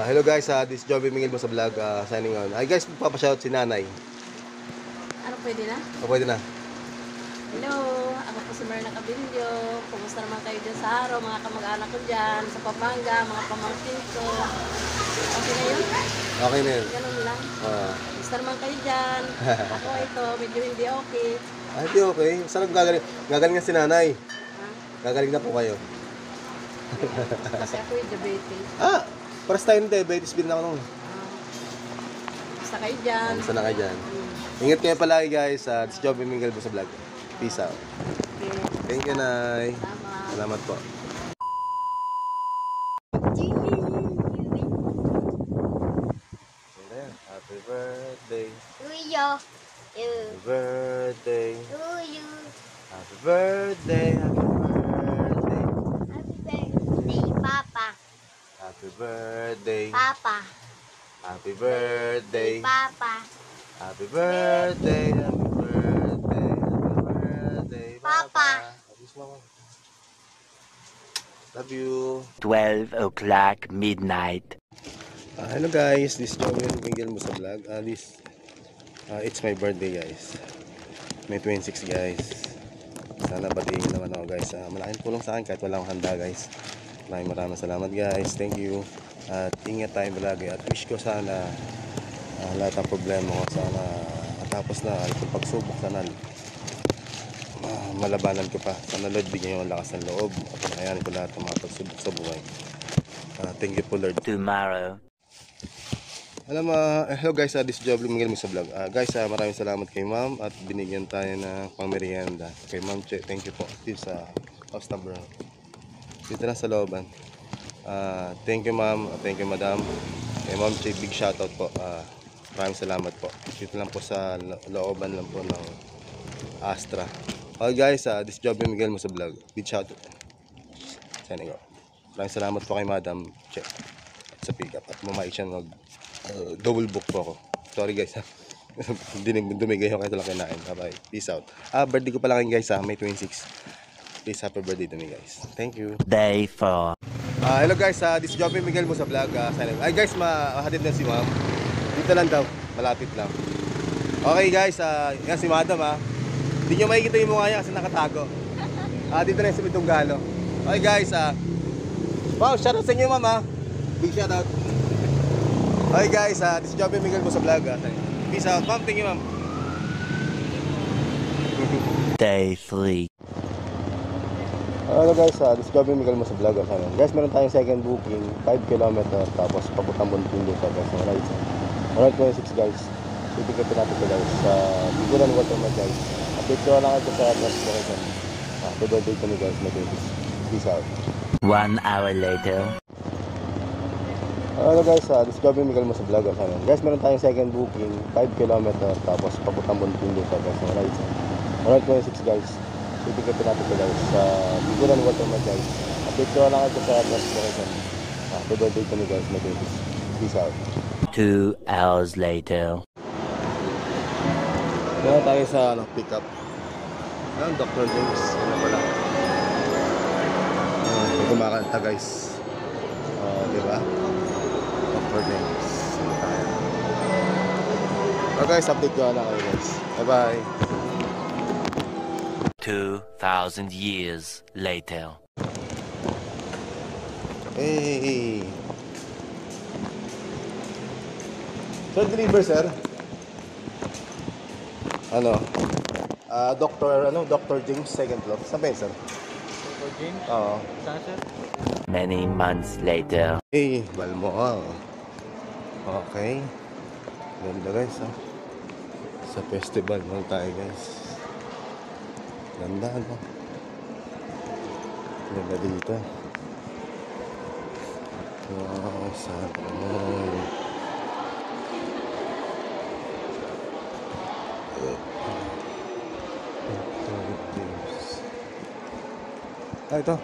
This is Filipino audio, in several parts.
Hello guys, this is Joby Miguel mo sa vlog, signing on. Ay guys, magpapashoutout si nanay. Ano, pwede na? O pwede na. Hello, ako po si Merna Cabillo. Kumusta naman kayo dyan sa araw, mga kamag-anak ko dyan, sa Pampanga, mga pamangkin ko. Okay na yun? Okay na yun. Ganun lang. Kumusta naman kayo dyan? Ako ito, medyo hindi okay. Hindi okay. Saan gagaling? Gagaling na si nanay. Ha? Gagaling na po kayo. Kasi ako yung diabetes. Paras tayo ng diabetes din ako nung. Kumusta kayo dyan? Kumusta na kayo dyan? Ingat kayo palagi guys. This is Joby Miguel mo sa vlog. Peace out. Okay. Thank you, Nay. Salamat. Salamat po. Happy birthday. Happy birthday. Happy birthday. Happy birthday. Papa. Happy birthday. Papa. Happy birthday. Papa. Happy birthday. Happy birthday. Happy birthday. Papa. Love you. 12 o'clock midnight. Hello guys, this is Joby Miguel mo sa vlog. It's my birthday guys. May 26 guys. Sana batiin naman ako guys. Malaking tulong sa akin kahit wala akong handa guys. Maraming salamat guys. Thank you. At ingat tayo palagi. At wish ko sana lahat ng problema ko sana matapos na itong pagsubok sana malabanan ko pa. Sana Lord bigyan yung lakas ng loob at makayanin ko lahat ng mga pagsubok sa buhay. Thank you po Lord. Tomorrow. Hello guys, this is Joby Miguel mo sa vlog. Guys, maraming salamat kay ma'am at binigyan tayo ng pangmerienda. Kay ma'am Che, thank you po. Dito sa house number. Dito na sa looban. Thank you ma'am, thank you madam. Kay ma'am Che, big shoutout po. Maraming salamat po. Dito lang po sa looban lang po ng Astra. Okay guys, this is Joby Miguel mo sa vlog. Big shoutout. Signing off. Maraming salamat po kay madam Che sa pick up at mamay siya double book po ako. Sorry guys ha. Dumigay ako kahit lang kinain. Bye bye. Peace out. Birthday ko pala kayo guys ha. May 26. Please happy birthday to me guys. Thank you. Day 4. Hello guys, this is Joby Miguel mo sa vlog. Ay guys, mahatid na si ma'am. Dito lang daw. Malapit lang. Okay guys, yan si madam ha. Hindi nyo makikita yung mukha niya kasi nakatago. Dito na yung sa Bitunggalo. Okay guys, wow, shoutout sa inyo ma'am ha. Big shoutout. Okay guys, this is Joby Miguel mo sa vlog. Peace out. Ma'am, thank you ma'am. Day 3. Hello guys, this is Joby Miguel mo sa vlog. Guys, meron tayong second booking, 5 km tapos papuntang Muntinlupa sa guys. Alright 26 guys. Titikipin natin ito guys sa Biguran Watermark guys. Update ko lang ito sa transportation. Happy birthday to me guys, my babies. Peace out. 1 hour later. Hello guys, this is Joby Miguel mo sa vlog. Guys, meron tayong second booking, 5 km tapos papuntang Muntinlupa sa guys. Alright 26 guys. Titikipin natin ito guys sa Biguran Watermark guys. Update ko lang ito sa transportation. Happy birthday to me guys, my babies. Peace out. 2 hours later. Meron tayo sa pick up. Dr. James. Ano pala? Kumakanta guys. Diba? Dr. James. Ano tayo? Guys, update ko na kayo guys. Bye bye. 2,000 years later. Hey. Sir, deliver sir. Dr. James, second floor. Saan ba yun, sir? Dr. James? Oo. Saan, sir? Many months later. Hey, Balmoa. Okay. Ganda guys, ha? Sa festival lang tayo, guys. Ganda, no? Ganda dito. Wow, sana naman. Ito.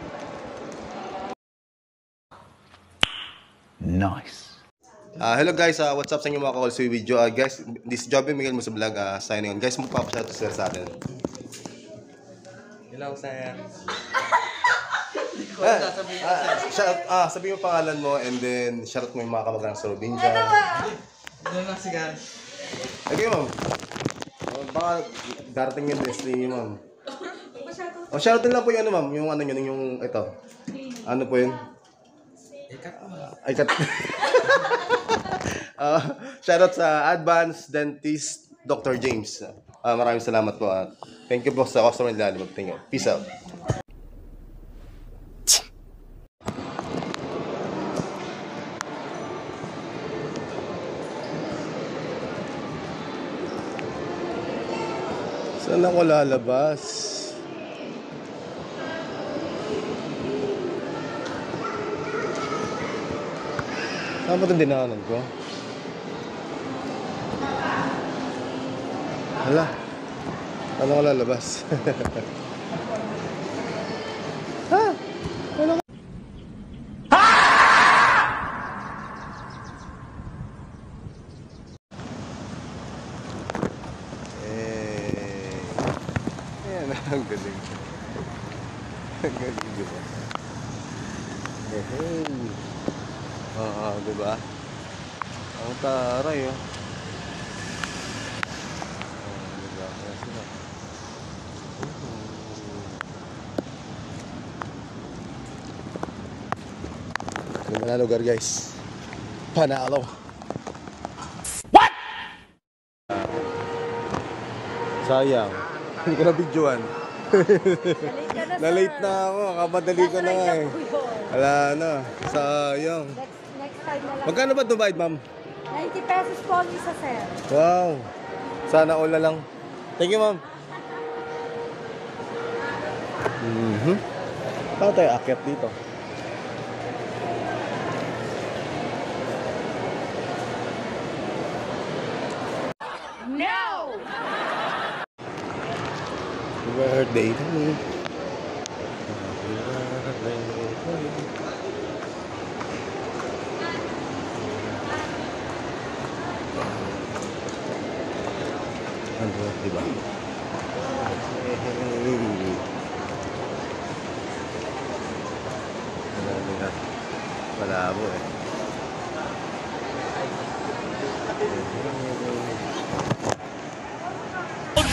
Nice. Hello guys, what's up sa inyo mga ka-call video? Guys, this is Joby Miguel mo sa vlog, signing on. Guys, magpapashout to sir sa atin. Hello sir. Sabihin mo pangalan mo and then shoutout mo yung mga kamag-anak sa Robin dyan. Doon na sigahan. Okay, ma'am. Baka darating yung destiny, ma'am. O, shoutout lang po yung ano, ma'am. Yung ano yun, yung ito. Ano po yun? Ikat. Shoutout sa Advanced Dentist Dr. James. Maraming salamat po. Thank you po sa customer nila. Thank you. Peace out. Saan ako lalabas? Saan ba itong dinaanan ko? Hala. Saan ako lalabas? Ha? Ano ka? Ayan, ang galing. Ang galing, diba? Hey. Diba? Ang taray, oh. Diba? Kaya sila. Ano ba na lugar, guys? Panalo. What? Sayang. Hindi ko na videoan. Na-late na ako. Kamadali ko na nga eh. Wala na. Sayang. Next time na lang. Magkano ba divide, ma'am? 90 pesos po ang isa, sir. Wow. Sana all na lang. Thank you, ma'am. Paano tayo akyat dito? No! Birthday to me. Birthday to me. Ano, diba? Malabo eh.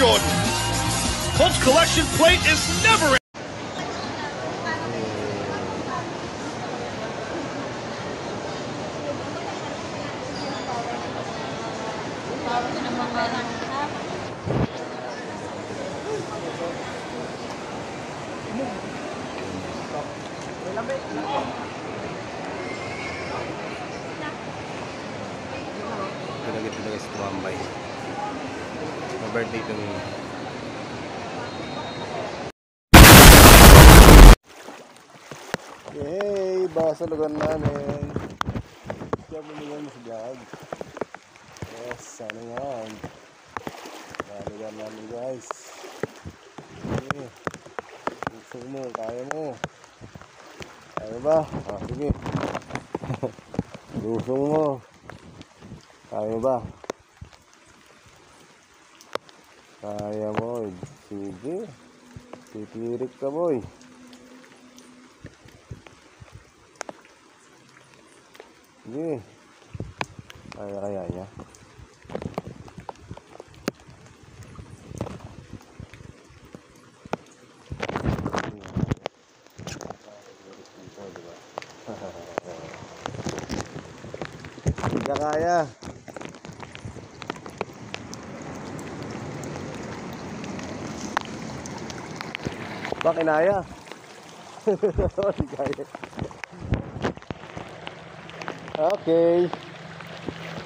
Jordan. Colts collection plate is never Talaga sa Tuambay. Birthday to me. Yay! Baka sa lugar namin. Kaya bumigyan mo sa vlog. Yes, sana yan. Sa lugar namin, guys. Okay. Gusto mo, kaya mo. Kaya ba? Sige. Gusto mo. Kaya ba? Kaya mo. Sige. Titirik ka, boy. Sige. Kaya niya. Hindi ka kaya. Ba kinaya? Hindi kaya. Okay.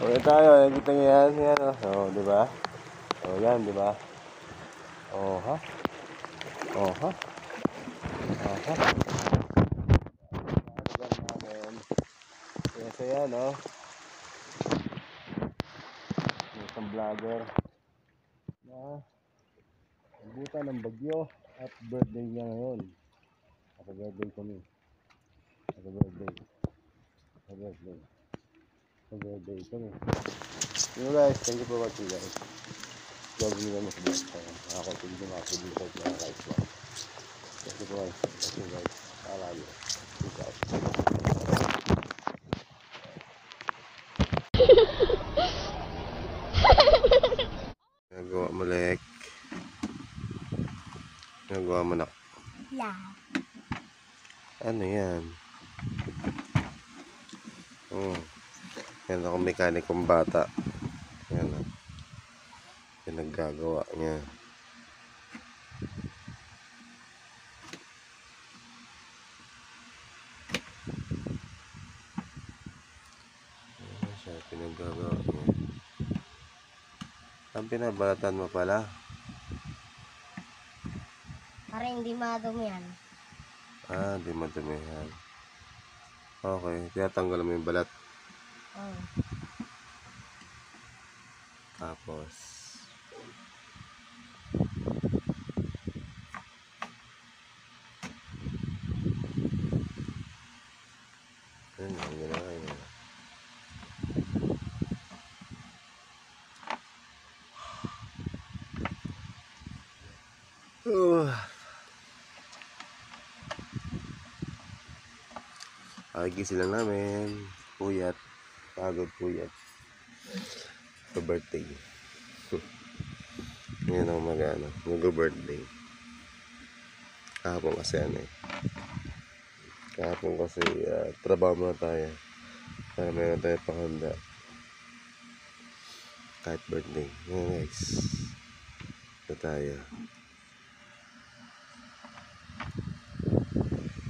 Ulit tayo. Nakikita niyo yan. Yan o. Oh, diba? O oh, yan, diba? Oh, ha? Oh, ha? Oh, ha? Kaya sa yan, o. Isang vlogger na nabutan ng bagyo at birthday niya ngayon. Happy birthday to me. Happy birthday. Happy birthday. Happy birthday to me. You guys, thank you for watching, guys. Gagawin naman sa vlog. Ako, tigil na ako dito sa guys. Thank you for watching, guys. Paalam. Peace out. Nagawa mo, Lek. Nagawa mo, nak. Yeah. Ano yan? Yan ako mekanikong bata. Yan o. Yan naggagawa niya. Yan siya, pinaggagawa niya. Ang pinabalatan mo pala? Para hindi madumi yan. Ah, di madumihan. Okay, tinatanggal mo yung balat. Oh. Tapos ayun ang ginawa niya. Gising lang namin. Puyat. Pagod puyat. Sa birthday. Ngayon ako mag-birthday. Kahapon kasi Kahapon kasi trabaho muna tayo. Para meron tayo panghanda. Kahit birthday. Ngayon guys. Ito tayo.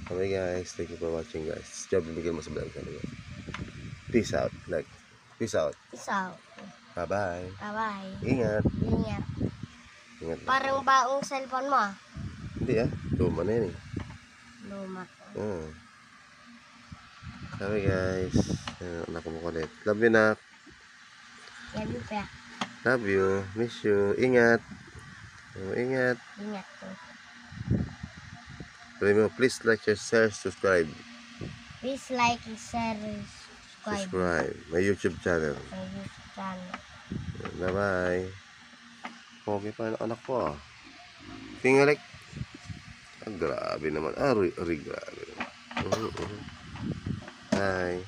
Okay guys. Thank you for watching guys. Job bibigyan mo sa vlog talaga. Peace out. Peace out. Peace out. Bye-bye. Bye-bye. Ingat. Ingat. Ingat lang. Parang baong cellphone mo ah. Hindi luma na yan Luma. Sorry guys. Anak mo kulit. Love you, nak. Love you pa. Love you. Miss you. Ingat. Ingat. Ingat po. Please like, share, subscribe. Please like, share, subscribe. My YouTube channel. My YouTube channel. Bye-bye. Okay pa ang anak ko ah. Tingalek. Grabe naman. Grabe naman. Bye.